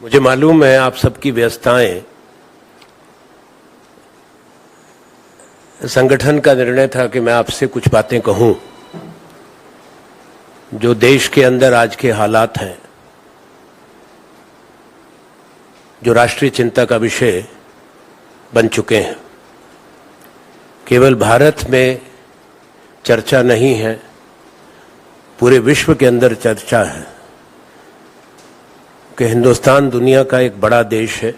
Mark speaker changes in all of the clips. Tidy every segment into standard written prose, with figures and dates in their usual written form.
Speaker 1: मुझे मालूम है आप सबकी व्यस्तताएं, संगठन का निर्णय था कि मैं आपसे कुछ बातें कहूं जो देश के अंदर आज के हालात हैं, जो राष्ट्रीय चिंता का विषय बन चुके हैं। केवल भारत में चर्चा नहीं है, पूरे विश्व के अंदर चर्चा है कि हिंदुस्तान दुनिया का एक बड़ा देश है,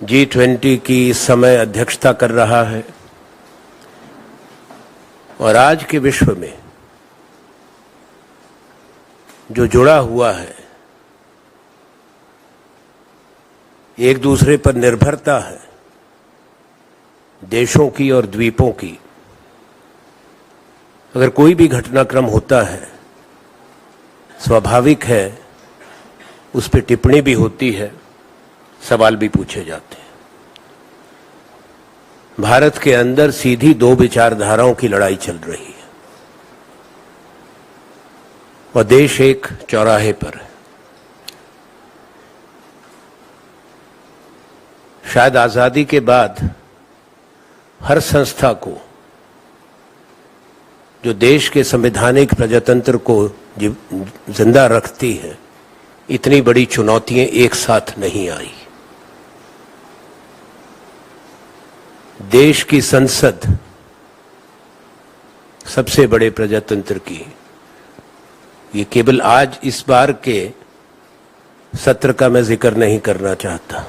Speaker 1: G20 की इस समय अध्यक्षता कर रहा है और आज के विश्व में जो जुड़ा हुआ है, एक दूसरे पर निर्भरता है देशों की और द्वीपों की। अगर कोई भी घटनाक्रम होता है, स्वाभाविक है उस पर टिप्पणी भी होती है, सवाल भी पूछे जाते हैं। भारत के अंदर सीधी दो विचारधाराओं की लड़ाई चल रही है और देश एक चौराहे पर है। शायद आजादी के बाद हर संस्था को जो देश के संवैधानिक प्रजातंत्र को जिंदा रखती है, इतनी बड़ी चुनौतियां एक साथ नहीं आई। देश की संसद सबसे बड़े प्रजातंत्र की, ये केवल आज इस बार के सत्र का मैं जिक्र नहीं करना चाहता।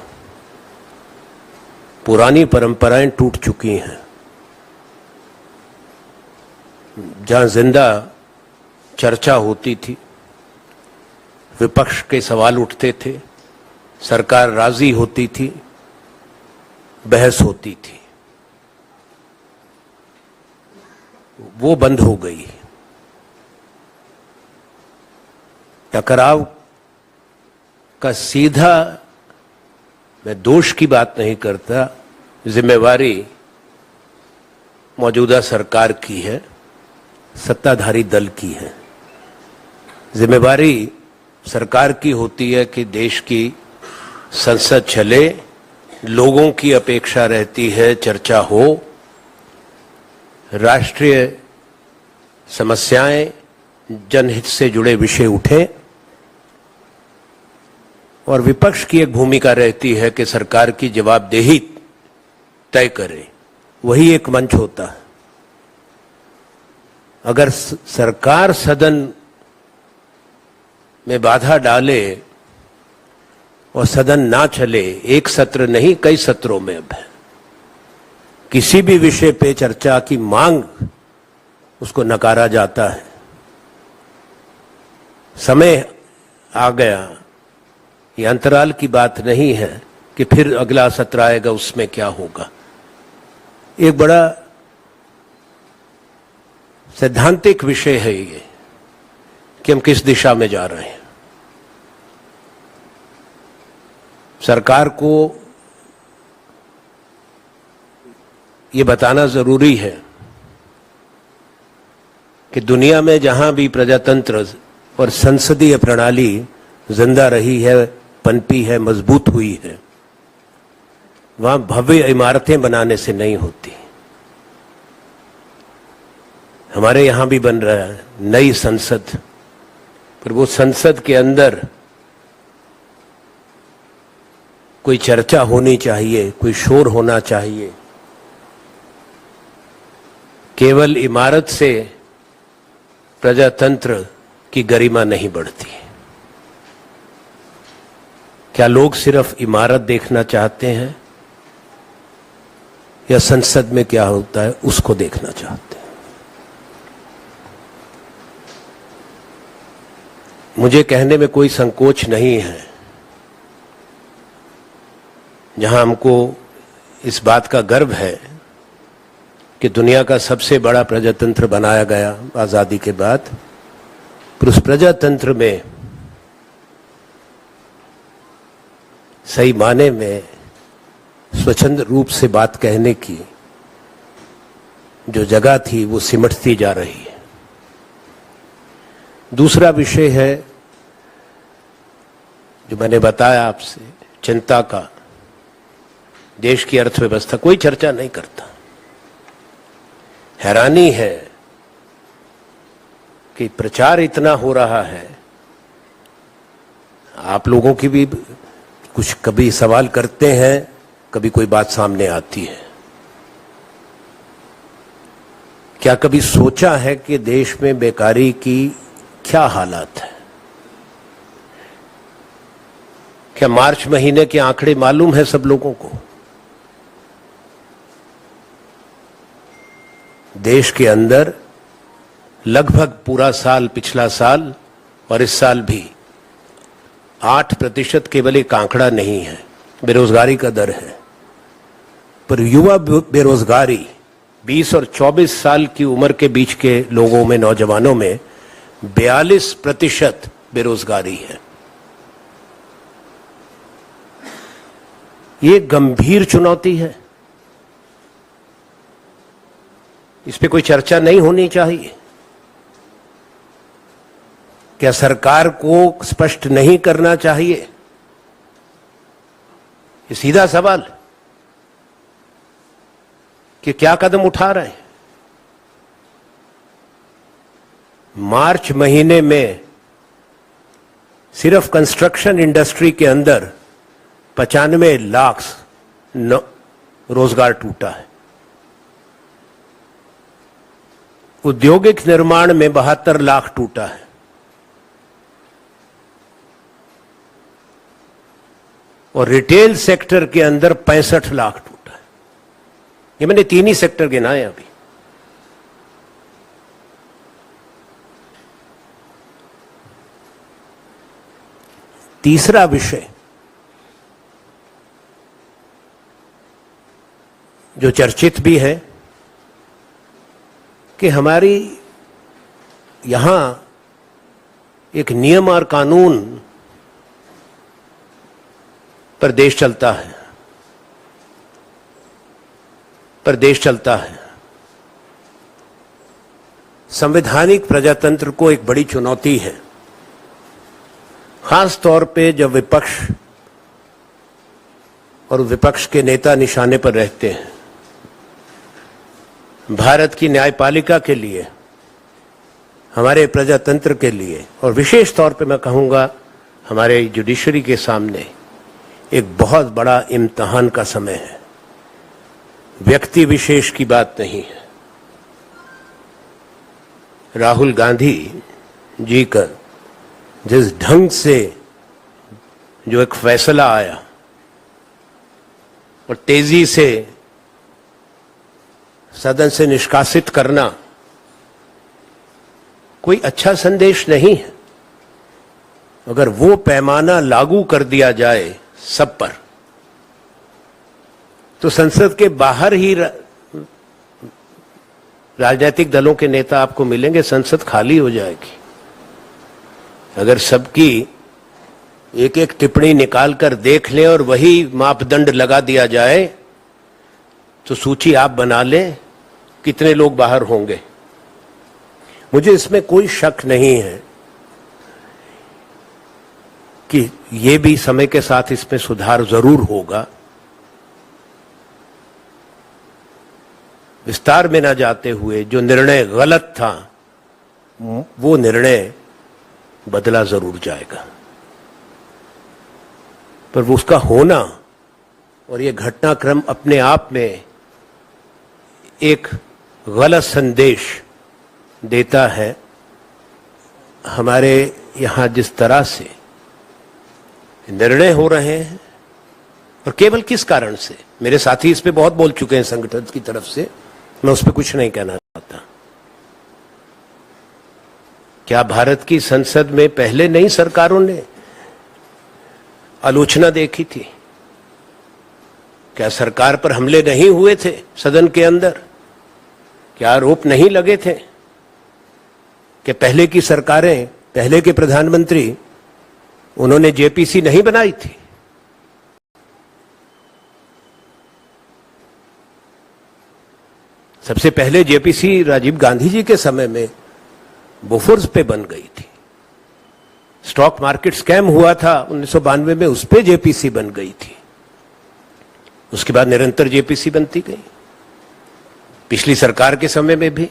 Speaker 1: पुरानी परंपराएं टूट चुकी हैं। जहां जिंदा चर्चा होती थी, विपक्ष के सवाल उठते थे, सरकार राजी होती थी, बहस होती थी, वो बंद हो गई। टकराव का सीधा, मैं दोष की बात नहीं करता, जिम्मेवारी मौजूदा सरकार की है, सत्ताधारी दल की है। जिम्मेवारी सरकार की होती है कि देश की संसद चले, लोगों की अपेक्षा रहती है चर्चा हो, राष्ट्रीय समस्याएं, जनहित से जुड़े विषय उठें, और विपक्ष की एक भूमिका रहती है कि सरकार की जवाबदेही तय करे। वही एक मंच होता है। अगर सरकार सदन में बाधा डाले और सदन ना चले, एक सत्र नहीं कई सत्रों में अब है, किसी भी विषय पे चर्चा की मांग, उसको नकारा जाता है। समय आ गया, ये अंतराल की बात नहीं है कि फिर अगला सत्र आएगा उसमें क्या होगा। एक बड़ा सैद्धांतिक विषय है ये कि हम किस दिशा में जा रहे हैं। सरकार को ये बताना जरूरी है कि दुनिया में जहां भी प्रजातंत्र और संसदीय प्रणाली जिंदा रही है, पनपी है, मजबूत हुई है, वहां भव्य इमारतें बनाने से नहीं होती। हमारे यहां भी बन रहा है नई संसद, पर वो संसद के अंदर कोई चर्चा होनी चाहिए, कोई शोर होना चाहिए। केवल इमारत से प्रजातंत्र की गरिमा नहीं बढ़ती। क्या लोग सिर्फ इमारत देखना चाहते हैं या संसद में क्या होता है उसको देखना चाहते हैं? मुझे कहने में कोई संकोच नहीं है, जहां हमको इस बात का गर्व है कि दुनिया का सबसे बड़ा प्रजातंत्र बनाया गया आजादी के बाद, पर उस प्रजातंत्र में सही माने में स्वच्छंद रूप से बात कहने की जो जगह थी वो सिमटती जा रही है। दूसरा विषय है जो मैंने बताया आपसे चिंता का, देश की अर्थव्यवस्था, कोई चर्चा नहीं करता। हैरानी है कि प्रचार इतना हो रहा है, आप लोगों की भी कुछ कभी सवाल करते हैं, कभी कोई बात सामने आती है। क्या कभी सोचा है कि देश में बेकारी की क्या हालात है? क्या मार्च महीने के आंकड़े मालूम है सब लोगों को? देश के अंदर लगभग पूरा साल, पिछला साल और इस साल भी 8% केवल एक आंकड़ा नहीं है, बेरोजगारी का दर है। पर युवा बेरोजगारी 20 और 24 साल की उम्र के बीच के लोगों में, नौजवानों में 42% बेरोजगारी है। ये गंभीर चुनौती है, इस पे कोई चर्चा नहीं होनी चाहिए। क्या सरकार को स्पष्ट नहीं करना चाहिए? ये सीधा सवाल कि क्या कदम उठा रहे हैं। मार्च महीने में सिर्फ कंस्ट्रक्शन इंडस्ट्री के अंदर 95 लाख रोजगार टूटा है। औद्योगिक निर्माण में 72 लाख टूटा है। और रिटेल सेक्टर के अंदर 65 लाख टूटा है। ये मैंने 3 ही सेक्टर गिनाए अभी। तीसरा विषय जो चर्चित भी है कि हमारी यहां एक नियम और कानून पर देश चलता है, संवैधानिक प्रजातंत्र को एक बड़ी चुनौती है, खास तौर पे जब विपक्ष और विपक्ष के नेता निशाने पर रहते हैं। भारत की न्यायपालिका के लिए, हमारे प्रजातंत्र के लिए और विशेष तौर पे मैं कहूंगा हमारे जुडिशरी के सामने एक बहुत बड़ा इम्तिहान का समय है। व्यक्ति विशेष की बात नहीं है। राहुल गांधी जी का जिस ढंग से जो एक फैसला आया और तेजी से सदन से निष्कासित करना कोई अच्छा संदेश नहीं है। अगर वो पैमाना लागू कर दिया जाए सब पर, तो संसद के बाहर ही राजनीतिक दलों के नेता आपको मिलेंगे, संसद खाली हो जाएगी। अगर सबकी एक एक टिप्पणी निकाल कर देख लें और वही मापदंड लगा दिया जाए, तो सूची आप बना लें कितने लोग बाहर होंगे। मुझे इसमें कोई शक नहीं है कि ये भी समय के साथ इसमें सुधार जरूर होगा। विस्तार में ना जाते हुए जो निर्णय गलत था वो निर्णय बदला जरूर जाएगा, पर वो उसका होना और ये घटनाक्रम अपने आप में एक गलत संदेश देता है। हमारे यहां जिस तरह से निर्णय हो रहे हैं और केवल किस कारण से, मेरे साथी इस पे बहुत बोल चुके हैं संगठन की तरफ से, मैं उस पर कुछ नहीं कहना चाहता। क्या भारत की संसद में पहले नई सरकारों ने आलोचना देखी थी? क्या सरकार पर हमले नहीं हुए थे सदन के अंदर? क्या आरोप नहीं लगे थे कि पहले की सरकारें, पहले के प्रधानमंत्री, उन्होंने जेपीसी नहीं बनाई थी? सबसे पहले जेपीसी राजीव गांधी जी के समय में बोफोर्स पे बन गई थी। स्टॉक मार्केट स्कैम हुआ था 1992 में, उस पे जेपीसी बन गई थी। उसके बाद निरंतर जेपीसी बनती गई, पिछली सरकार के समय में भी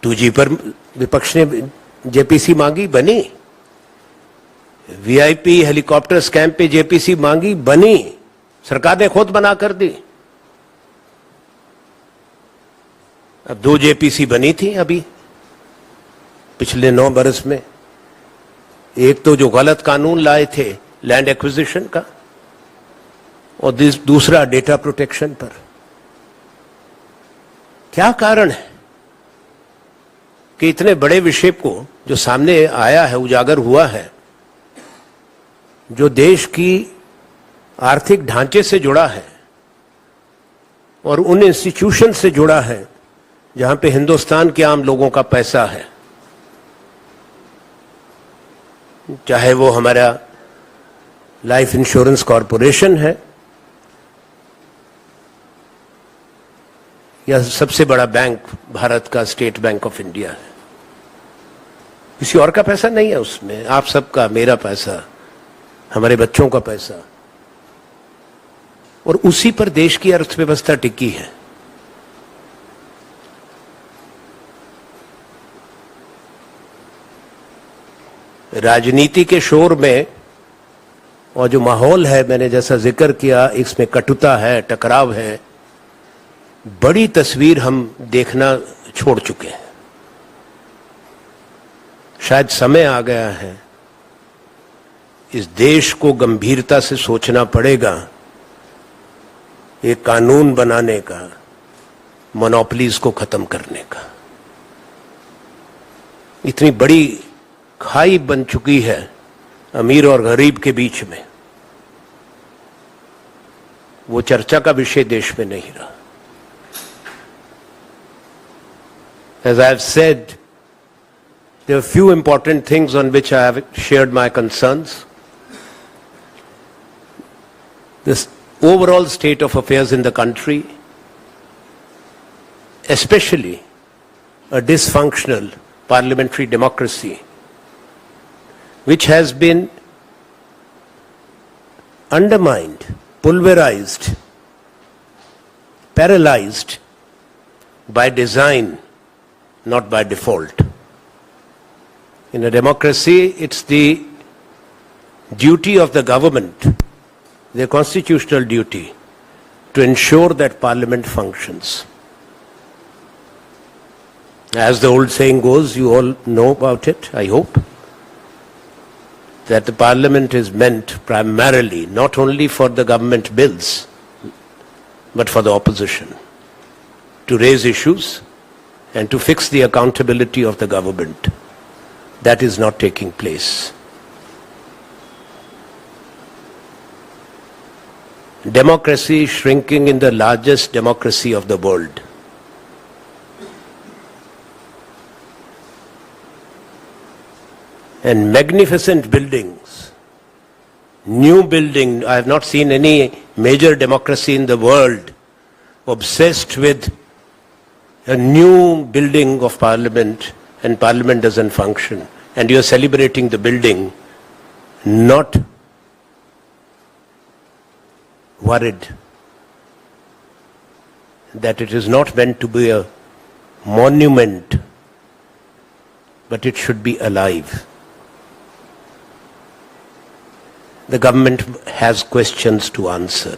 Speaker 1: 2G पर विपक्ष ने जेपीसी मांगी, बनी। वीआईपी हेलीकॉप्टर स्कैम पे जेपीसी मांगी, बनी। सरकार ने खुद बना कर दी। अब 2 जेपीसी बनी थी अभी पिछले 9 बरस में। एक तो जो गलत कानून लाए थे लैंड एक्विजिशन का, और दूसरा डेटा प्रोटेक्शन पर। क्या कारण है कि इतने बड़े विषय को जो सामने आया है, उजागर हुआ है, जो देश की आर्थिक ढांचे से जुड़ा है और उन इंस्टीट्यूशन से जुड़ा है जहां पे हिंदुस्तान के आम लोगों का पैसा है, चाहे वो हमारा लाइफ इंश्योरेंस कॉरपोरेशन है या सबसे बड़ा बैंक भारत का स्टेट बैंक ऑफ इंडिया है। किसी और का पैसा नहीं है उसमें, आप सबका, मेरा पैसा, हमारे बच्चों का पैसा, और उसी पर देश की अर्थव्यवस्था टिकी है। राजनीति के शोर में और जो माहौल है, मैंने जैसा जिक्र किया, इसमें कटुता है, टकराव है, बड़ी तस्वीर हम देखना छोड़ चुके हैं। शायद समय आ गया है, इस देश को गंभीरता से सोचना पड़ेगा एक कानून बनाने का, मोनोपोलीज को खत्म करने का। इतनी बड़ी खाई बन चुकी है अमीर और गरीब के बीच में, वो चर्चा का विषय देश में नहीं रहा। As I have said, there are few important things on which I have shared my concerns. This overall state of affairs in the country, especially a dysfunctional parliamentary democracy, which has been undermined, pulverized, paralyzed by design, not by default. In a democracy, it's the duty of the government, their constitutional duty, to ensure that Parliament functions. As the old saying goes, you all know about it, I hope, that the Parliament is meant primarily not only for the government bills, but for the opposition, to raise issues and to fix the accountability of the government. That is not taking place. Democracy is shrinking in the largest democracy of the world. And magnificent buildings, new building. I have not seen any major democracy in the world obsessed with a new building of Parliament, and Parliament doesn't function. And you are celebrating the building, not worried that it is not meant to be a monument, but it should be alive. The government has questions to answer.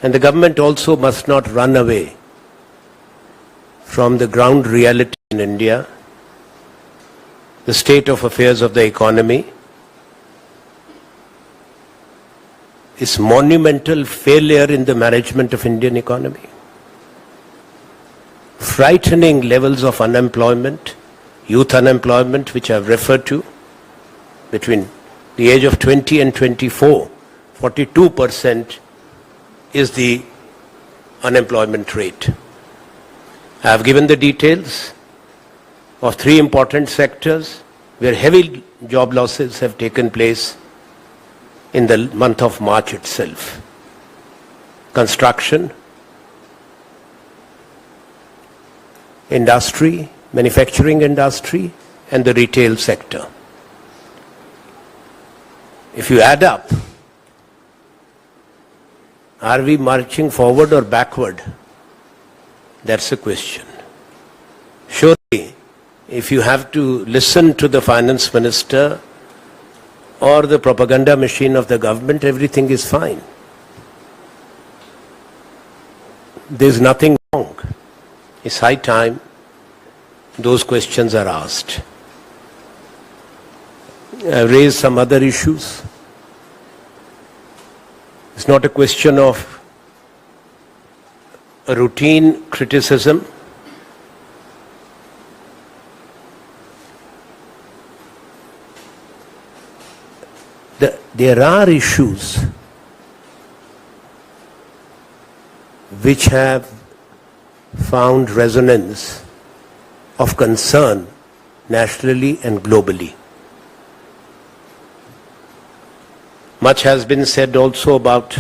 Speaker 1: And the government also must not run away from the ground reality in India, the state of affairs of the economy, is monumental failure in the management of Indian economy, frightening levels of unemployment, youth unemployment, which I have referred to, between the age of 20 and 24, 42% is the unemployment rate. I have given the details of 3 important sectors where heavy job losses have taken place in the month of March itself. Construction, industry, manufacturing industry, and the retail sector. If you add up, are we marching forward or backward? That's the question. Surely, if you have to listen to the finance minister or the propaganda machine of the government, everything is fine. There's nothing wrong. It's high time those questions are asked. I've raised some other issues. It's not a question of a routine criticism. There are issues which have found resonance of concern nationally and globally. Much has been said also about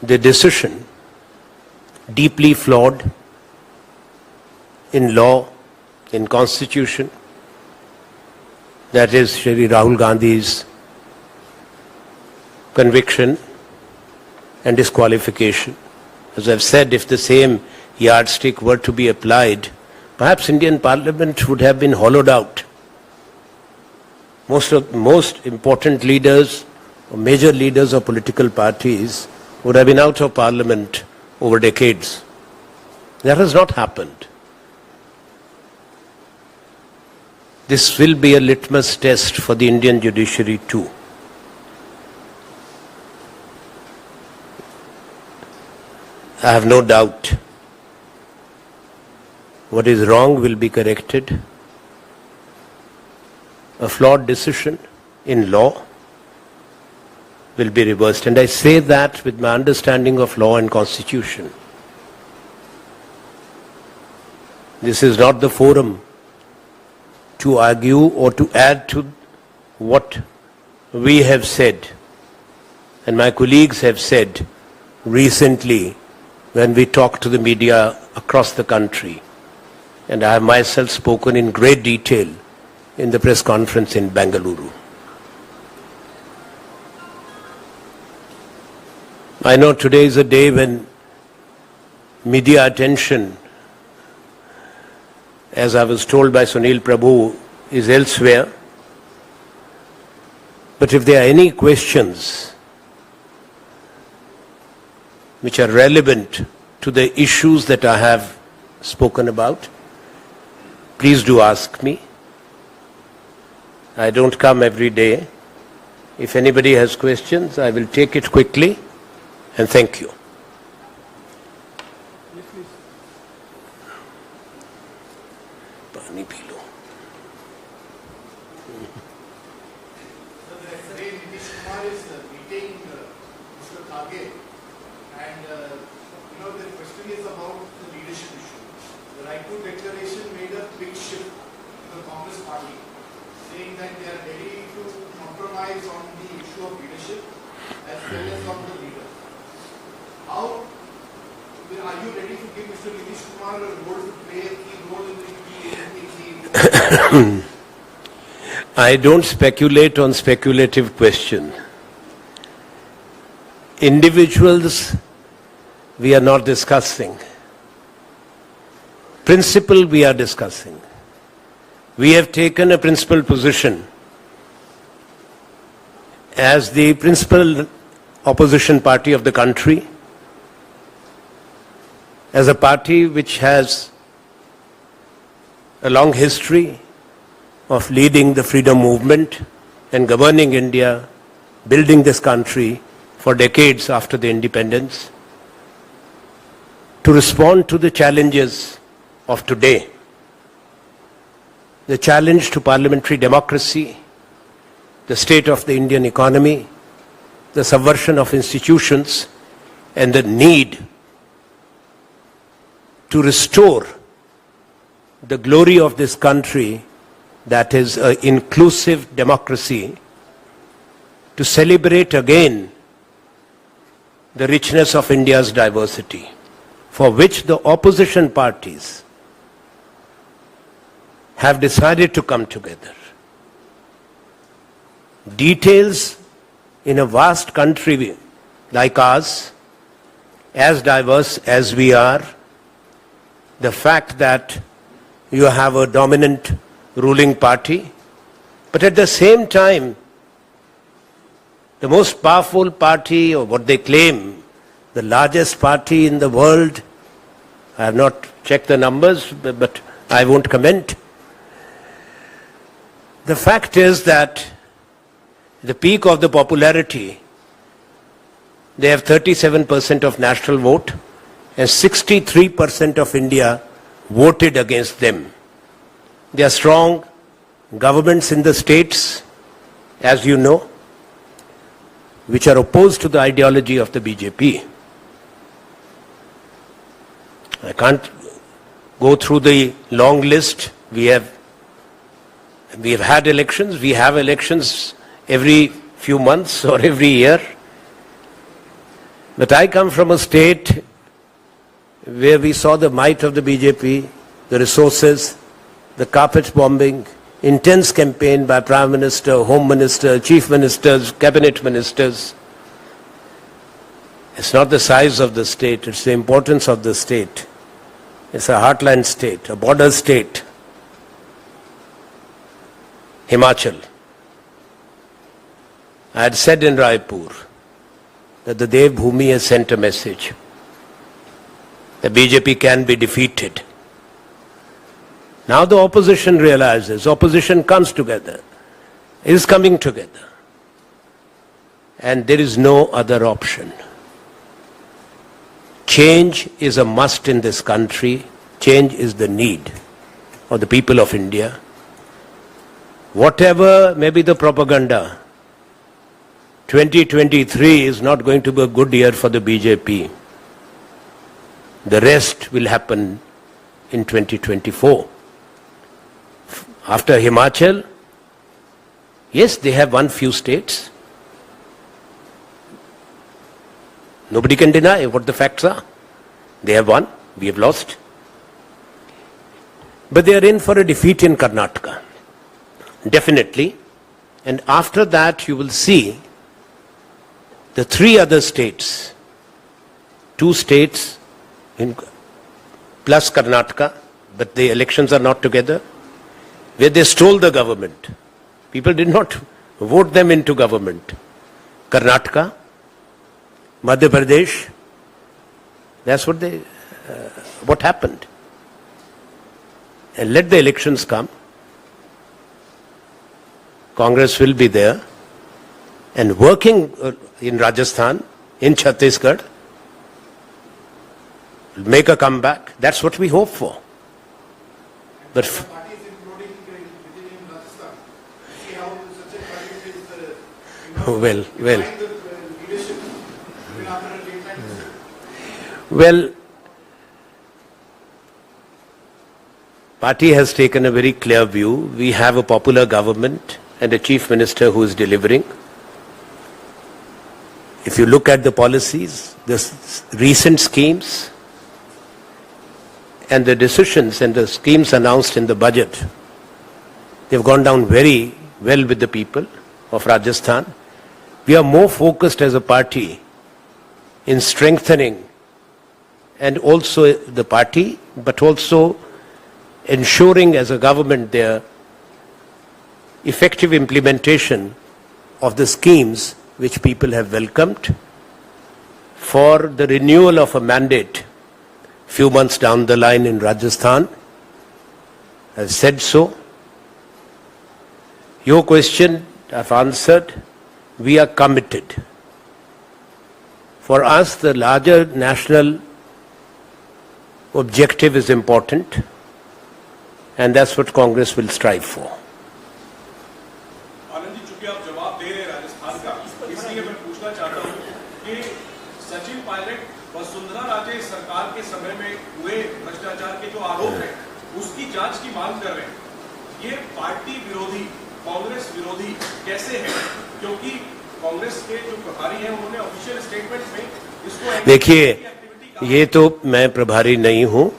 Speaker 1: the decision, deeply flawed in law, in constitution, that is Shri Rahul Gandhi's conviction and disqualification. As I've said, if the same yardstick were to be applied, perhaps Indian Parliament would have been hollowed out. Most important leaders or major leaders of political parties would have been out of Parliament over decades. That has not happened. This will be a litmus test for the Indian judiciary too. I have no doubt what is wrong will be corrected. A flawed decision in law will be reversed. And I say that with my understanding of law and constitution. This is not the forum to argue or to add to what we have said and my colleagues have said recently when we talk to the media across the country. And I have myself spoken in great detail in the press conference in Bengaluru. I know today is a day when media attention, as I was told by Sunil Prabhu, is elsewhere. But if there are any questions which are relevant to the issues that I have spoken about, please do ask me. I don't come every day. If anybody has questions, I will take it quickly, and thank you. I don't speculate on speculative questions. Individuals we are not discussing. Principle we are discussing. We have taken a principal position as the principal opposition party of the country, as a party which has a long history of leading the freedom movement and governing India, building this country for decades after the independence, to respond to the challenges of today, the challenge to parliamentary democracy, the state of the Indian economy, the subversion of institutions, and the need to restore the glory of this country, that is an inclusive democracy, to celebrate again the richness of India's diversity, for which the opposition parties have decided to come together. Details in a vast country like ours, as diverse as we are, the fact that you have a dominant ruling party, but at the same time, the most powerful party, or what they claim, the largest party in the world, I have not checked the numbers, but I won't comment. The fact is that the peak of the popularity, they have 37% of national vote and 63% of India voted against them. There are strong governments in the states, as you know, which are opposed to the ideology of the BJP. I can't go through the long list. We have had elections. We have elections every few months or every year. But I come from a state where we saw the might of the BJP, the resources, the carpet bombing, intense campaign by Prime Minister, Home Minister, Chief Ministers, Cabinet Ministers. It's not the size of the state, it's the importance of the state. It's a heartland state, a border state. Himachal. I had said in Raipur that the Dev Bhumi has sent a message. The BJP can be defeated. Now the opposition realizes, opposition comes together, is coming together. And there is no other option. Change is a must in this country. Change is the need of the people of India. Whatever may be the propaganda, 2023 is not going to be a good year for the BJP. The rest will happen in 2024. After Himachal, yes, they have won few states. Nobody can deny what the facts are. They have won, we have lost. But they are in for a defeat in Karnataka. Definitely. And after that, you will see the three other states, 2 states plus Karnataka, but the elections are not together, where they stole the government. People did not vote them into government. Karnataka, Madhya Pradesh, that's what happened. And let the elections come. Congress will be there and working in Rajasthan, in Chhattisgarh, make a comeback. That's what we hope for. But well, party has taken a very clear view. We have a popular government and a chief minister who is delivering. If you look at the policies, the recent schemes and the decisions and the schemes announced in the budget, they've gone down very well with the people of Rajasthan. We are more focused as a party in strengthening and also the party, but also ensuring as a government their effective implementation of the schemes which people have welcomed for the renewal of a mandate few months down the line in Rajasthan. I've said so. Your question I've answered. We are committed. For us, the larger national objective is important, and that's what Congress will strive for.
Speaker 2: Anand ji, चूंकि आप जवाब दे रहे हैं राजस्थान का, इसलिए मैं पूछना चाहता हूं कि सचिन पायलट वसुंधरा राजे सरकार के समय में हुए भ्रष्टाचार के जो आरोप हैं, उसकी जांच की मांग कर रहे हैं। ये पार्टी विरोधी, कांग्रेस विरोधी कैसे है? क्योंकि कांग्रेस के जो प्रभारी हैं, उन्होंने ऑफिशियल स्टेटमेंट में इसको
Speaker 1: देखिए, ये तो मैं प्रभारी नहीं हूं,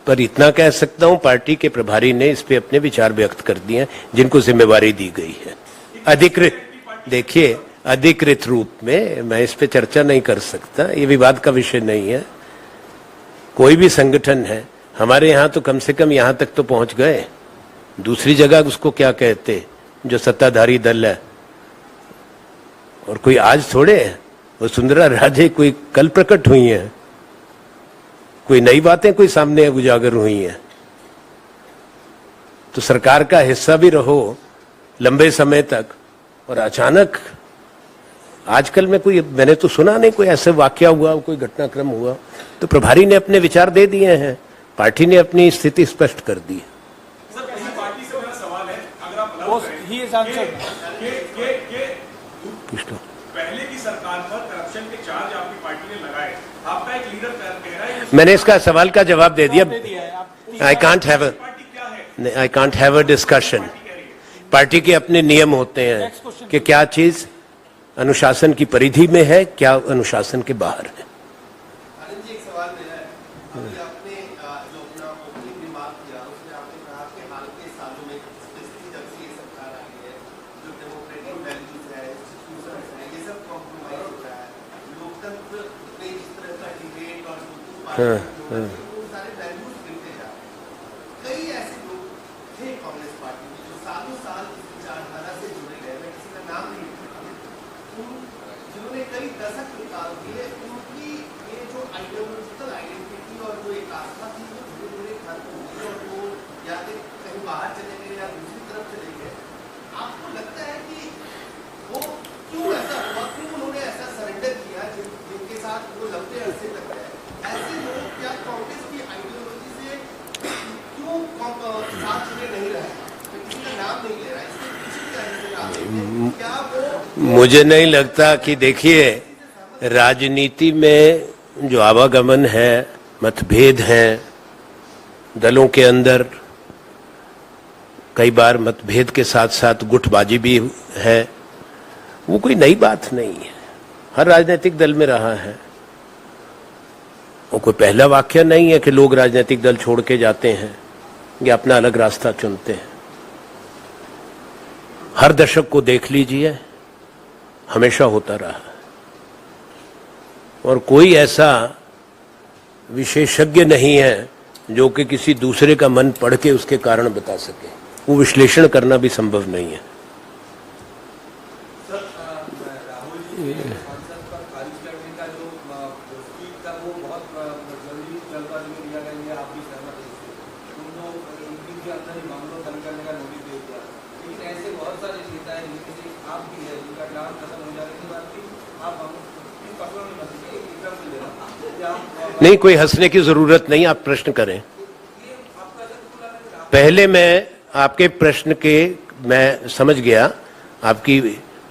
Speaker 1: पर इतना कह सकता हूं, पार्टी के प्रभारी ने इस पे अपने विचार व्यक्त कर दिए हैं, जिनको जिम्मेवारी दी गई है अधिकृत। देखिए, अधिकृत रूप में मैं इस पे चर्चा नहीं कर सकता, ये विवाद का विषय नहीं है। कोई भी संगठन है, हमारे यहां तो कम से कम यहां तक तो पहुंच गए, दूसरी जगह उसको क्या कहते जो सत्ताधारी दल है। और कोई आज थोड़े है, वो सुंदरा राजे कोई कल प्रकट हुई है, कोई नई बातें कोई सामने उजागर हुई हैं। तो सरकार का हिस्सा भी रहो लंबे समय तक, और अचानक आजकल में कोई, मैंने तो सुना नहीं कोई ऐसे वाकया हुआ, कोई घटनाक्रम हुआ। तो प्रभारी ने अपने विचार दे दिए हैं, पार्टी ने अपनी स्थिति स्पष्ट कर दी है।
Speaker 2: सर, पार्टी से मेरा सवाल है, अगर आप पहले की सरकार पर करप्शन के चार्ज आपकी पार्टी ने लगाए, आपका एक लीडर कह रहा है,
Speaker 1: मैंने इसका सवाल का जवाब दे दिया। I can't have a discussion. Party के अपने नियम होते हैं कि क्या चीज अनुशासन की परिधि में है, क्या अनुशासन के बाहर है।
Speaker 3: आनंद जी, एक सवाल मेरा है। अभी आपने जो अपना ओपनिंग रिमार्क किया, उसमें आपने कहा कि हाल के सालों में स्पेशली जब से ये सरकार आई है, जो डेमोक्रेटिक वैल्यूज है, इंस्टीट्यूशंस है, ये सब कॉम्प्रोमाइज हो रहा है। लोकतंत्र में जिस तरह का डिबेट और वो सारे वैल्यूज गिरते जा रहे हैं। कई ऐसे लोग थे कांग्रेस पार्टी में जो सालों साल इस विचारधारा से जुड़े रहे, मैं किसी का नाम नहीं लूंगा, जिन्होंने कई दशक निकाल दिए। उनकी ये जो आइडियोलॉजिकल आइडेंटिटी और जो एक आस्था थी, वो धीरे धीरे खत्म हो गई और वो या तो कहीं बाहर चले गए या दूसरी तरफ चले गए। आपको लगता है कि वो क्यों ऐसा हुआ, क्यों उन्होंने ऐसा सरेंडर किया जिनके साथ वो लंबे अरसे तक रहे? ऐसे लोग क्या कांग्रेस की आइडियोलॉजी से क्यों साथ जुड़े नहीं रहे? मैं किसी का नाम नहीं ले रहा, इसके पीछे क्या है? क्या वो,
Speaker 1: मुझे नहीं लगता कि, देखिए, राजनीति में जो आवागमन है, मतभेद हैं दलों के अंदर, कई बार मतभेद के साथ साथ गुटबाजी भी है, वो कोई नई बात नहीं है, हर राजनीतिक दल में रहा है। वो कोई पहला वाकया नहीं है कि लोग राजनीतिक दल छोड़ के जाते हैं या अपना अलग रास्ता चुनते हैं। हर दशक को देख लीजिए, हमेशा होता रहा। और कोई ऐसा विशेषज्ञ नहीं है जो कि किसी दूसरे का मन पढ़ के उसके कारण बता सके, वो विश्लेषण करना भी संभव नहीं है।
Speaker 3: सर, राहुल जी सांसद पर खारिज करने का जो ट्वीट था, वो बहुत जल्दी जल्दबाजी में लिया गया, आप भी सहमत हैं इससे? उनको एक दिन के अंदर ही मामलों हल करने का नोटिस दे दिया। लेकिन ऐसे बहुत सारे नेता हैं, जिनमें आप भी है, जिनका नाम खत्म हो जाने के बाद भी आप पकड़ो नहीं बन सके, एकदम से देना।
Speaker 1: नहीं, कोई हंसने की जरूरत नहीं, आप प्रश्न करें। पहले मैं आपके प्रश्न के, मैं समझ गया, आपकी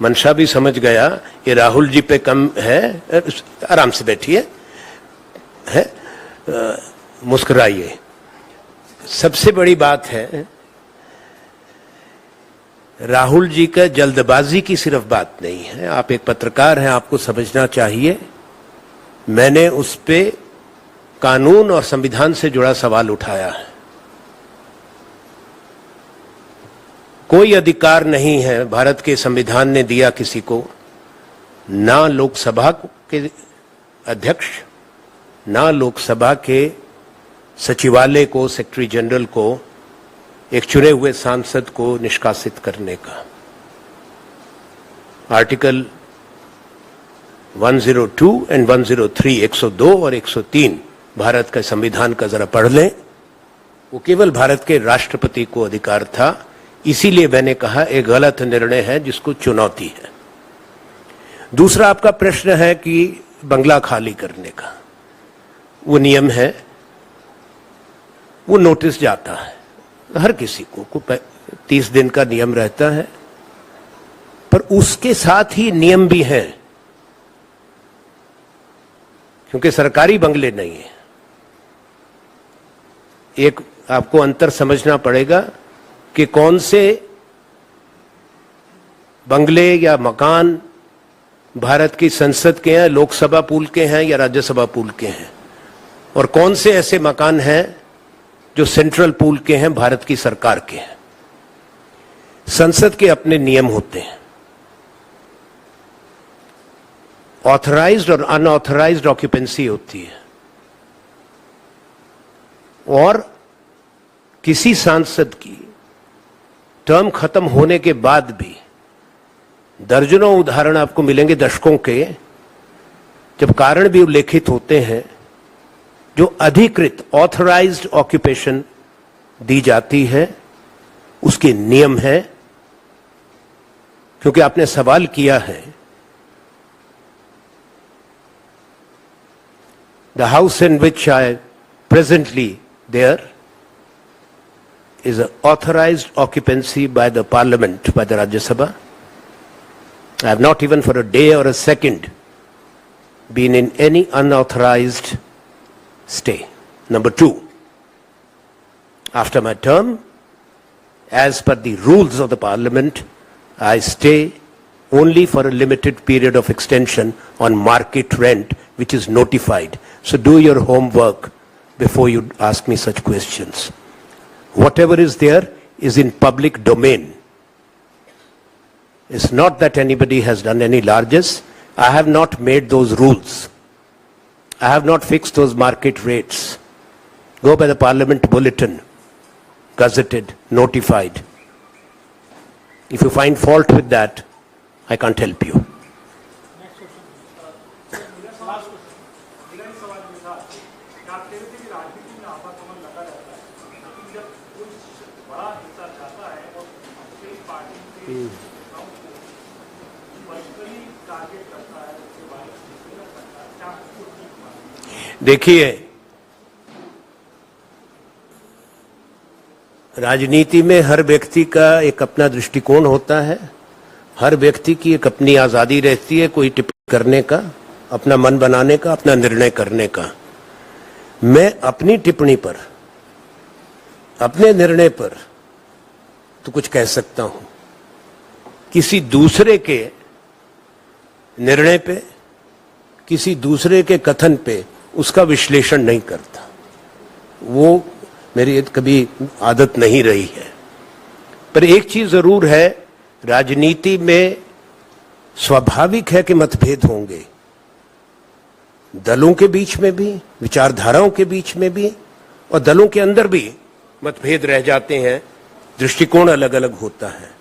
Speaker 1: मंशा भी समझ गया। ये राहुल जी पे कम है, आराम से बैठिए, है, मुस्कुराइए। सबसे बड़ी बात है, राहुल जी का जल्दबाजी की सिर्फ बात नहीं है। आप एक पत्रकार हैं, आपको समझना चाहिए। मैंने उस पे कानून और संविधान से जुड़ा सवाल उठाया है। कोई अधिकार नहीं है भारत के संविधान ने दिया किसी को, ना लोकसभा के अध्यक्ष, ना लोकसभा के सचिवालय को, सेक्रेटरी जनरल को, एक चुने हुए सांसद को निष्कासित करने का। आर्टिकल 102 एंड 103, 102 और 103 भारत का संविधान का जरा पढ़ लें। वो केवल भारत के राष्ट्रपति को अधिकार था। इसीलिए मैंने कहा एक गलत निर्णय है जिसको चुनौती है। दूसरा आपका प्रश्न है कि बंगला खाली करने का, वो नियम है, वो नोटिस जाता है हर किसी को 30 दिन का नियम रहता है, पर उसके साथ ही नियम भी हैं, क्योंकि सरकारी बंगले नहीं है। एक आपको अंतर समझना पड़ेगा कि कौन से बंगले या मकान भारत की संसद के हैं, लोकसभा पूल के हैं या राज्यसभा पूल के हैं, और कौन से ऐसे मकान हैं जो सेंट्रल पूल के हैं, भारत की सरकार के हैं। संसद के अपने नियम होते हैं। ऑथराइज्ड और अनऑथराइज्ड ऑक्यूपेंसी होती है, और किसी सांसद की टर्म खत्म होने के बाद भी दर्जनों उदाहरण आपको मिलेंगे दशकों के, जब कारण भी उल्लेखित होते हैं, जो अधिकृत ऑथराइज्ड ऑक्यूपेशन दी जाती है, उसके नियम है। क्योंकि आपने सवाल किया है, the house in which I presently there is an authorized occupancy by the parliament, by the Rajya Sabha. I have not even for a day or a second been in any unauthorized stay. Number two, after my term, as per the rules of the parliament, I stay only for a limited period of extension on market rent, which is notified. So do your homework before you ask me such questions. Whatever is there is in public domain. It's not that anybody has done any largesse. I have not made those rules. I have not fixed those market rates. Go by the parliament bulletin, gazetted, notified. If you find fault with that, I can't help you. देखिए, राजनीति में हर व्यक्ति का एक अपना दृष्टिकोण होता है, हर व्यक्ति की एक अपनी आजादी रहती है, कोई टिप्पणी करने का, अपना मन बनाने का, अपना निर्णय करने का। मैं अपनी टिप्पणी पर, अपने निर्णय पर तो कुछ कह सकता हूं, किसी दूसरे के निर्णय पे, किसी दूसरे के कथन पे उसका विश्लेषण नहीं करता। वो मेरी कभी आदत नहीं रही है। पर एक चीज जरूर है, राजनीति में स्वाभाविक है कि मतभेद होंगे, दलों के बीच में भी, विचारधाराओं के बीच में भी, और दलों के अंदर भी मतभेद रह जाते हैं, दृष्टिकोण अलग अलग होता है।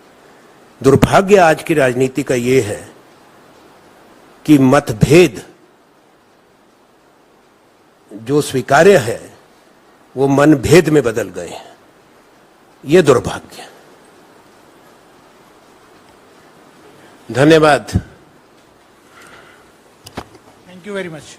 Speaker 1: दुर्भाग्य आज की राजनीति का ये है कि मतभेद जो स्वीकार्य है वो मनभेद में बदल गए हैं। ये दुर्भाग्य। धन्यवाद।
Speaker 4: Thank you very much.